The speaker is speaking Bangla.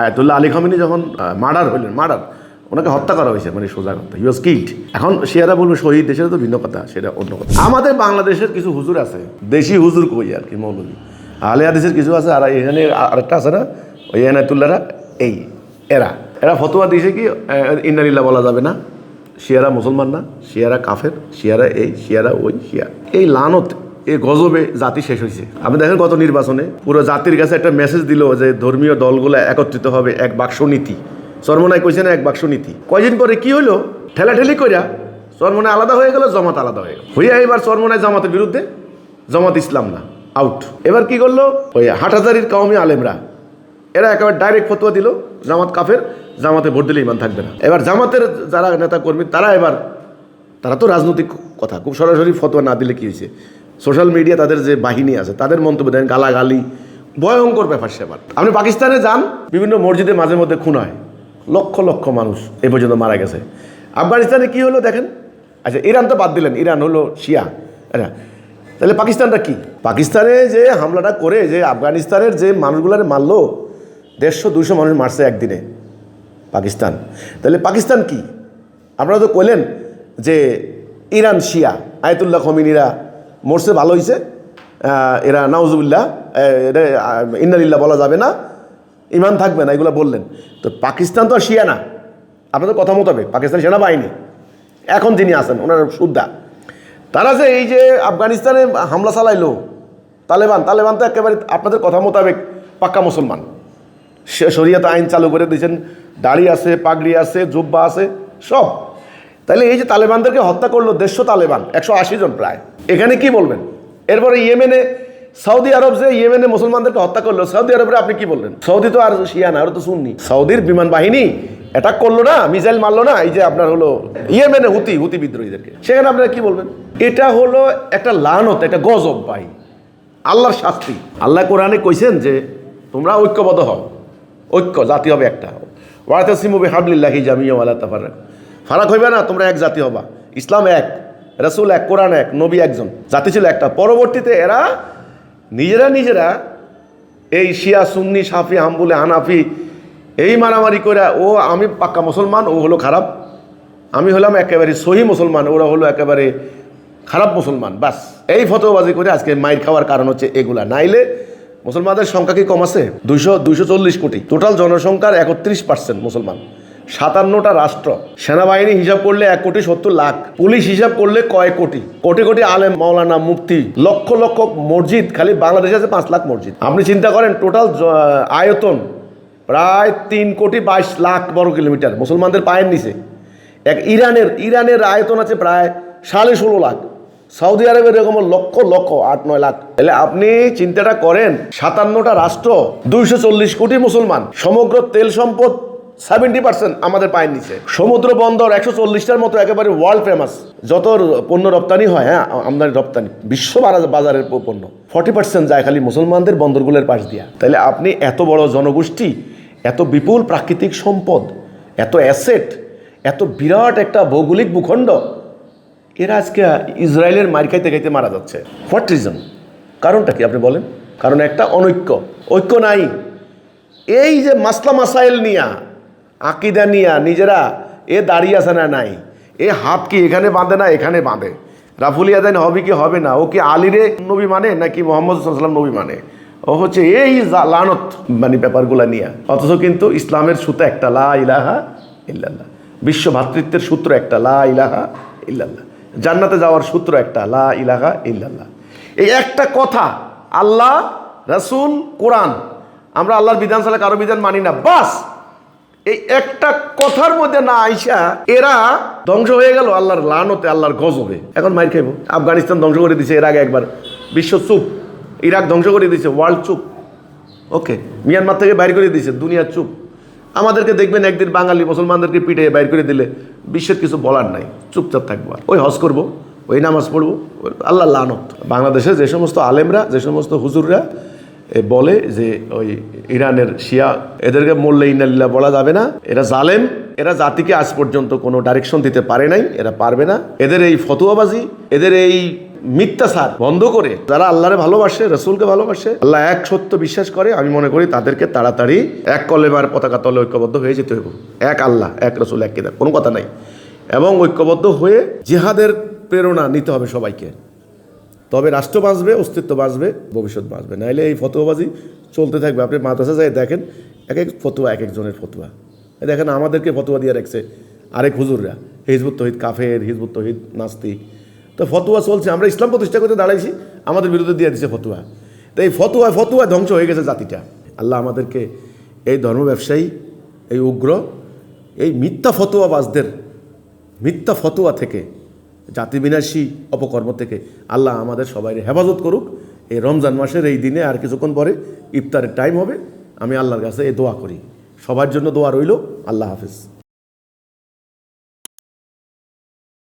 আয়াতুল্লাহ আলী খামেনি যখন মার্ডার ওনাকে হত্যা করা হয়েছে, মানে সোজা কথা, হি ওয়াজ কিল্ড। এখন শিয়ারা বলবে শহীদ, দেশের তো ভিন্ন কথা, সেটা অন্য কথা। আমাদের বাংলাদেশের কিছু হুজুর আছে, দেশি হুজুর কই আর কি, মৌলভী আহলে হাদিসের কিছু আছে, আর এখানে আরেকটা আছে না, ওই এনায়েতুল্লাহরা, এরা ফতোয়া দিয়েছে কি ইন্নালিল্লাহ বলা যাবে না, শিয়ারা মুসলমান না, শিয়ারা কাফের, শিয়ারা শিয়ারা শিয়া। এই লানত, এই গজবে জাতি শেষ হয়েছে। আপনি দেখেন গত নির্বাচনে পুরো জাতির কাছে একটা মেসেজ দিল যে ধর্মীয় দলগুলো একত্রিত হবে, এক বাক্স নীতি। চরমনায় কইছে না এক বাক্স নীতি, কয়দিন পরে কি হলো, ঠেলাঠেলি কইরা চরমনায় আলাদা হয়ে গেল, জামাত আলাদা হয়ে গেল। হইয়া এবার চরমনায় জামাতের বিরুদ্ধে, জামাত ইসলাম না, আউট। এবার কি করলো, ওই হাটহাজারির কওমি আলেমরা, এরা একেবারে ডাইরেক্ট ফতোয়া দিল জামাত কাফের, জামাতে ভোট দিলে ইমান থাকবে না। এবার জামাতের যারা নেতা কর্মী তারা তো রাজনৈতিক কথা খুব সরাসরি ফতোয়া না দিলে কি হয়েছে, সোশ্যাল মিডিয়া তাদের যে বাহিনী আছে তাদের মন্তব্য দেন, গালাগালি, ভয়ঙ্কর ব্যাপার সেবার। আপনি পাকিস্তানে যান, বিভিন্ন মসজিদে মাঝে মধ্যে খুন হয়, লক্ষ লক্ষ মানুষ এ পর্যন্ত মারা গেছে। আফগানিস্তানে কি হলো দেখেন, আচ্ছা ইরান তো বাদ দিলেন, ইরান হলো শিয়া, আচ্ছা তাহলে পাকিস্তানটা কি? পাকিস্তানে যে হামলাটা করে যে আফগানিস্তানের যে মানুষগুলার মারলো, 150-200 মানুষ মারছে একদিনে পাকিস্তান, তাহলে পাকিস্তান কি? আপনারা তো কইলেন যে ইরান শিয়া, আয়াতুল্লাহ খমিনীরা মরছে, ভালো হয়েছে, এরা নাউজুবিল্লাহ, এটা ইন্নালিল্লাহ বলা যাবে না, ইমান থাকবে না, এগুলো বললেন। তো পাকিস্তান তো আর শিয়া না, আপনাদের কথা মোতাবেক পাকিস্তান সেনাবাহিনী এখন যিনি আছেন ওনার সুদ্দা, তারা যে এই যে আফগানিস্তানে হামলা চালাইলো তালেবান তো একেবারে আপনাদের কথা মোতাবেক পাক্কা মুসলমান, শরিয়াত আইন চালু করে দিয়েছেন, দাড়ি আছে, পাগড়ি আছে, জুব্বা আছে, সব। তাহলে এই যে তালেবানদেরকে হত্যা করলো 150 তালেবান, 180 জন প্রায়, এখানে কি বলবেন? এরপরে ইয়েমেনে, সৌদি আরব যে ইয়েমেনে মুসলমানদেরকে হত্যা করলো, সৌদি আরবে আপনি কি বললেন? সৌদি তো আর শিয়া না, আর তো সুন্নি। সৌদির বিমান বাহিনী অ্যাটাক করলো না, মিসাইল মারলো না, এই যে আপনার হলো ইয়েমেনে হুতি বিদ্রোহীদেরকে, সেখানে আপনারা কি বলবেন? এটা হলো একটা লানত, একটা গজব ভাই, আল্লাহর শাস্তি। আল্লাহ কোরআনে কইছেন যে তোমরা ঐক্যবদ্ধ হও, ঐক্য জাতি হবে একটা, ওয়াতাসিমু বিহাবলিল্লাহি জামিআন ওয়ালা তাফাররাকু, ফারাক হইবে না, তোমরা এক জাতি হবা, ইসলাম এক, রাসূল এক, কোরআন এক, নবী একজন, জাতি ছিল একটা। পরবর্তীতে এরা নিজেরা এই শিয়া সুন্নি শাফি হাম্বলি হানাফি এই মারামারি করে, ও আমি পাক্কা মুসলমান, ও হলো খারাপ, আমি হলাম একেবারে সহি মুসলমান, ওরা হলো একেবারে খারাপ মুসলমান, বাস এই ফতোয়াবাজি করে আজকে মাইর খাওয়ার কারণ হচ্ছে এগুলা। নাইলে মুসলমানদের সংখ্যা কি কম আছে? 240 কোটি, টোটাল জনসংখ্যার 31% মুসলমান, 57টা রাষ্ট্র, সেনাবাহিনী হিসাব করলে 1,70,00,000, পুলিশ হিসাব করলে কয়েক কোটি, কোটি আলেম, মাওলানা, মুফতি, লক্ষ লক্ষ মসজিদ, খালি বাংলাদেশে আছে 5 লাখ মসজিদ। আপনি চিন্তা করেন টোটাল আয়তন প্রায় 3,22,00,000 বর্গ কিলোমিটার, মুসলমানদের পায়ের নিচে। ইরানের আয়তন আছে প্রায় 16.5 লাখ, সৌদি আরবের এরকম লক্ষ 8-9 লাখ। তাহলে আপনি চিন্তাটা করেন, 57টা রাষ্ট্র, 240 কোটি মুসলমান, সমগ্র তেল সম্পদ 70% আমাদের পায়ের নিচে, সমুদ্র বন্দর 140টার মতো একেবারে ওয়ার্ল্ড ফেমাস, যত পণ্য রপ্তানি হয়, হ্যাঁ আমদানি রপ্তানি, বিশ্ব বাজারের পণ্য 40% যায় খালি মুসলমানদের বন্দরগুলোর পাশ দিয়া। তাহলে আপনি এত বড় জনগোষ্ঠী, এত বিপুল প্রাকৃতিক সম্পদ, এত অ্যাসেট, এত বিরাট একটা ভৌগোলিক ভূখণ্ড, এরা আজকে ইসরায়েলের মার খাইতে মারা যাচ্ছে। What reason? কারণটা কি আপনি বলেন? কারণ একটা ঐক্য নাই। এই যে মাসলা মাসাইল নিয়া, আকিদা নিয়া নিজেরা দাঁড়িয়ে আছে না, নাই, হাত কি এখানে বাঁধে না এখানে বাঁধে, রাফুল ইয়াদাইন হবে কি হবে না, ও কি আলীরে নবী মানে নাকি মোহাম্মদ সাল্লাল্লাহু আলাইহি ওয়াসাল্লাম নবী মানে, ও হচ্ছে এই লানত মানে ব্যাপারগুলা নিয়া। অথচ কিন্তু ইসলামের সূত্র একটা, লা ইলাহা ইল্লাল্লাহ, বিশ্ব ভ্রাতৃত্বের সূত্র একটা, লা ইলাহা ইল্লাল্লাহ, জান্নাতে যাওয়ার সূত্র একটা, লা ইলাহা ইল্লাল্লাহ। এই একটা কথা, আল্লাহ, রাসূল, কোরআন, আমরা আল্লাহর বিধান ছাড়া কারো বিধান মানি না, বাস এই একটা কথার মধ্যে না আইসা এরা ধ্বংস হয়ে গেল আল্লাহর লানতে, আল্লাহর গজবে। এখন মাইর খাইব। আফগানিস্তান ধ্বংস করে দিছে এর আগে একবার, বিশ্ব চুপ। ইরাক ধ্বংস করে দিছে, ওয়ার্ল্ড চুপ। ওকে, মিয়ানমার থেকে বাইর করে দিছে, দুনিয়া চুপ। আমাদেরকে দেখবেন একদিন বাঙালি মুসলমানদেরকে পিটে বাইর করে দিলে বিশ্বের কিছু বলার নাই, চুপচাপ থাকবো, ওই হজ করবো, ওই নামাজ পড়বো, আল্লাহ লানত। বাংলাদেশে যে সমস্ত আলেমরা, যে সমস্ত হুজুররা বলে যে ওই ইরানের শিয়া, এদেরকে মরলে ইন্নালিল্লাহ বলা যাবে না, এরা জালেম, এরা জাতিকে আজ পর্যন্ত কোনো ডাইরেকশন দিতে পারে নাই, এরা পারবে না। এদের এই ফতোয়াবাজি, এদের এই মিথ্যাচার বন্ধ করে যারা আল্লাহরে ভালোবাসে, রসুলকে ভালোবাসে, আল্লাহ এক সত্য বিশ্বাস করে, আমি মনে করি তাদেরকে তাড়াতাড়ি এক কলেমার পতাকা তলে ঐক্যবদ্ধ হয়ে যেতে হবে। এক আল্লাহ, এক রসুল, এক কিতাব, কোনো কথা নাই। এবং ঐক্যবদ্ধ হয়ে জিহাদের প্রেরণা নিতে হবে সবাইকে। তবে রাষ্ট্র বাঁচবে, অস্তিত্ব বাঁচবে, ভবিষ্যৎ বাঁচবে। নাইলে এই ফতোয়াবাজি চলতে থাকবে। আপনি মাদ্রাসা যায় দেখেন, এক এক ফতোয়া, এক একজনের ফতোয়া। দেখেন আমাদেরকে ফতোয়া দিয়ে রাখছে আরেক হুজুররা, হিজবুত তহিদ কাফের, হিজবুত তহিদ নাস্তিক। তো ফতোয়া চলছে, আমরা ইসলাম প্রতিষ্ঠা করতে দাঁড়াইছি, আমাদের বিরুদ্ধে দিয়ে দিচ্ছে ফতোয়া। তো এই ফতোয়া ধ্বংস হয়ে গেছে জাতিটা। আল্লাহ আমাদেরকে এই ধর্ম ব্যবসায়ী, এই উগ্র, এই মিথ্যা ফতোয়াবাজদের মিথ্যা ফতোয়া থেকে, জাতি বিনাশী অপকর্ম থেকে আল্লাহ আমাদের সবাই হেফাজত করুক। এই রমজান মাসের এই দিনে আর কিছুক্ষণ পরে ইফতারের টাইম হবে, আমি আল্লাহর কাছে এই দোয়া করি। সবার জন্য দোয়া রইল। আল্লাহ হাফেজ।